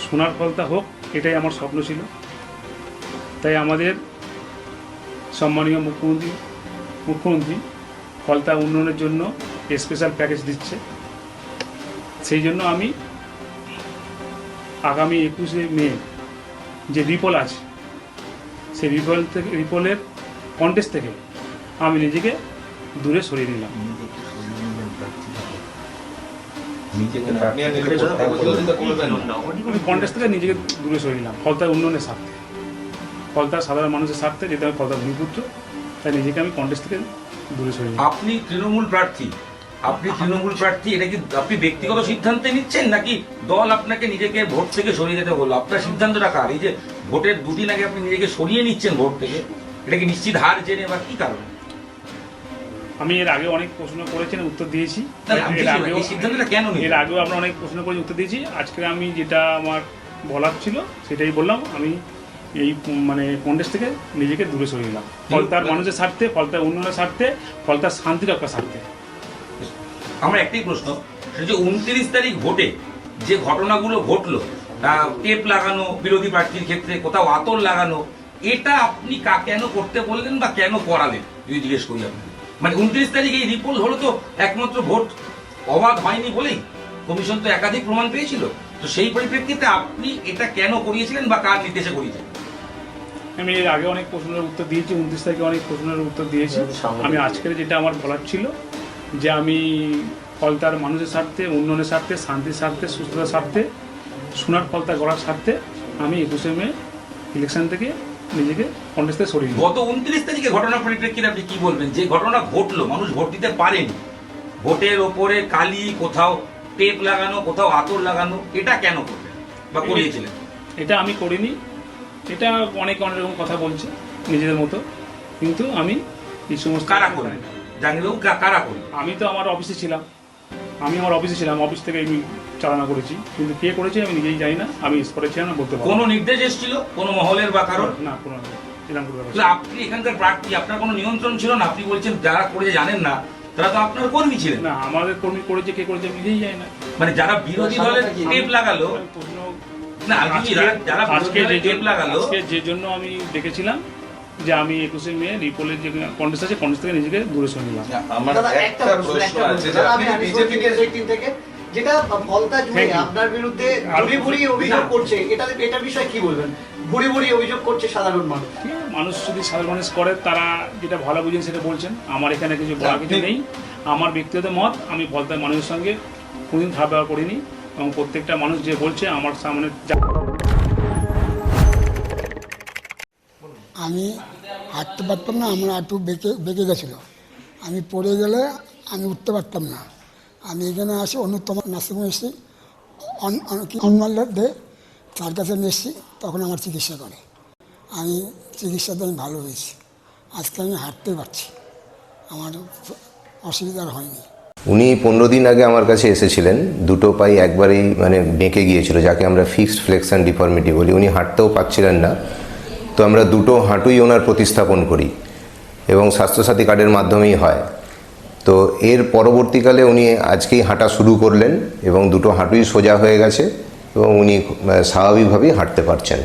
সোনার ফলতা হোক, এটাই আমার স্বপ্ন ছিল। তাই আমাদের সম্মানীয় মুখ্যমন্ত্রী ফলতা উন্নয়নের জন্য স্পেশাল প্যাকেজ দিচ্ছে। সেই জন্য আমি আগামী 21শে মে যে রিপল আছে, সেই রিপলের কন্টেস্ট থেকে আমি নিজেকে দূরে সরিয়ে নিলাম। আমি কন্টেস্ট থেকে নিজেকে দূরে সরিয়ে নিলাম ফলতার উন্নয়নের স্বার্থে, ফলতার সাধারণ মানুষের স্বার্থে, যেহেতু আমি ফলতার ভূমিপুত্র, তাই নিজেকে আমি কন্টেস্ট থেকে দূরে সরিয়ে নিলাম। আপনি তৃণমূল প্রার্থী, এটা কি আপনি ব্যক্তিগত সিদ্ধান্তে নিচ্ছেন নাকি দল আপনাকে নিজেকে ভোট থেকে সরিয়ে যেতে বললো? আপনার সিদ্ধান্তটা কার? এই যে ভোটের দুদিন আগে আপনি নিজেকে সরিয়ে নিচ্ছেন ভোট থেকে, এটা কি নিশ্চিত হার জেনে বা কি কারণে? আমি এর আগে অনেক প্রশ্ন করেছেন, উত্তর দিয়েছি। এর আগেও আমরা অনেক প্রশ্ন করে উত্তর দিয়েছি। আজকে আমি যেটা আমার বলার ছিল সেটাই বললাম। আমি এই কন্টেস্ট থেকে নিজেকে দূরে সরিয়ে নিলাম ফলতার মানুষের স্বার্থে, ফলতার উন্নয়নের স্বার্থে, ফলতার শান্তি রক্ষার স্বার্থে। আমার একটাই প্রশ্ন, সেটা যে 29 তারিখ ভোটে যে ঘটনাগুলো ঘটলো, টেপ লাগানো বিরোধী প্রার্থীর ক্ষেত্রে, কোথাও আতর লাগানো, এটা আপনি কেন করতে বললেন বা কেন করালেন যদি জিজ্ঞেস করি আপনি? 29 তারিখ এই রিপোল হলো তো একমাত্র ভোট অবাধ হয়নি বলেই, কমিশন তো একাধিক প্রমাণ পেয়েছিল। তো সেই পরিপ্রেক্ষিতে আপনি এটা কেন করিয়েছিলেন বা কার নির্দেশে করিয়েছেন? আমি এর আগে অনেক প্রশ্নের উত্তর দিয়েছি, 29 তারিখে অনেক প্রশ্নের উত্তর দিয়েছি। আমি আজকের যেটা আমার বলার ছিল যে আমি ফলতার মানুষের স্বার্থে, উন্নয়নের স্বার্থে, শান্তির স্বার্থে, সুস্থতার স্বার্থে, সোনার ফলতা গড়ার স্বার্থে আমি 21শে মে ইলেকশন থেকে নিজেকে কন্টেস্টে সরিয়ে নিই। গত 29 তারিখে ঘটনার পরিপ্রেক্ষিতে আপনি কি বলবেন? যে ঘটনা ঘটলো, মানুষ ভোট দিতে পারেনি, ভোটের ওপরে কালি, কোথাও টেপ লাগানো, কোথাও আতর লাগানো, এটা কেন করলেন বা করিয়েছিলেন? এটা আমি করিনি। এটা অনেক রকম কথা বলছে নিজেদের মতো, কিন্তু আমি এই সমস্ত কারা করলেন জানিবাবু? কারা করলেন? আমি তো আমার অফিসে ছিলাম, অফিস থেকে আমি চালনা করেছি, কিন্তু কে করেছে আমি নিজেই জানি না। আমি স্পটে ছিলাম না, বলতে পারবো। কোনো নির্দেশ এসেছিল কোনো মহলের বা কারণ? না, কোনো এরকম কোনো। আপনি এখানকার প্রার্থী, আপনার কোনো নিয়ন্ত্রণ ছিল না? আপনি বলছেন যারা করেছে জানেন না, তারা তো আপনার কর্মী ছিলেন। না, আমাদের কর্মী করেছে, কে করেছে আমি নিজেই জানি না। যারা বিরোধী দলের টেপ লাগালো, না যারা আজকে যে জন্য আমি দেখেছিলাম যে আমি 21শে মে রিপোলের যে কন্টেস্ট আছে, কন্টেস্ট থেকে নিজেকে দূরে সরিয়ে নিলাম। আমার একটা প্রশ্ন আছে যে আপনি বিজেপি থেকে যেটা ফলতা জুড়ে আপনার বিরুদ্ধে ভুরি অভিযোগ করছে, এটা বিষয়ে কি বলবেন? ভুরি অভিযোগ করছে সাধারণ মানুষ যদি সাধারণ মানুষ করে, তারা যেটা ভালো বুঝেন সেটা বলছেন। আমার এখানে কিছু বলার কিছু নেই। আমার ব্যক্তিগত মত, আমি ফলতার মানুষের সঙ্গে কোনদিন খারাপ ব্যবহার করিনি, এবং প্রত্যেকটা মানুষ যে বলছে আমার সামনে। আমি হাঁটতে পারতাম না, আমার হাঁটু বেঁকে গেছিলো। আমি পড়ে গেলে আমি উঠতে পারতাম না। আমি এখানে আসি অন্যতম নার্সিংহোমে এসেছি, দে তার কাছে নিয়ে এসেছি, তখন আমার চিকিৎসা করে। আমি চিকিৎসাতে আমি ভালো হয়েছি, আজকে আমি হাঁটতে পারছি, আমার অসুবিধা হয়নি। উনি 15 দিন আগে আমার কাছে এসেছিলেন, দুটো পাই একবারেই বেঁকে গিয়েছিল, যাকে আমরা ফিক্সড ফ্লেক্সন ডিফর্মিটি বলি। উনি হাঁটতেও পারছিলেন না। তো আমরা দুটো হাঁটুই ওনার প্রতিস্থাপন করি এবং স্বাস্থ্যসাথী কার্ডের মাধ্যমেই হয়। তো এর পরবর্তীকালে উনি আজকেই হাঁটা শুরু করলেন এবং দুটো হাঁটুই সোজা হয়ে গেছে এবং উনি স্বাভাবিকভাবেই হাঁটতে পারছেন।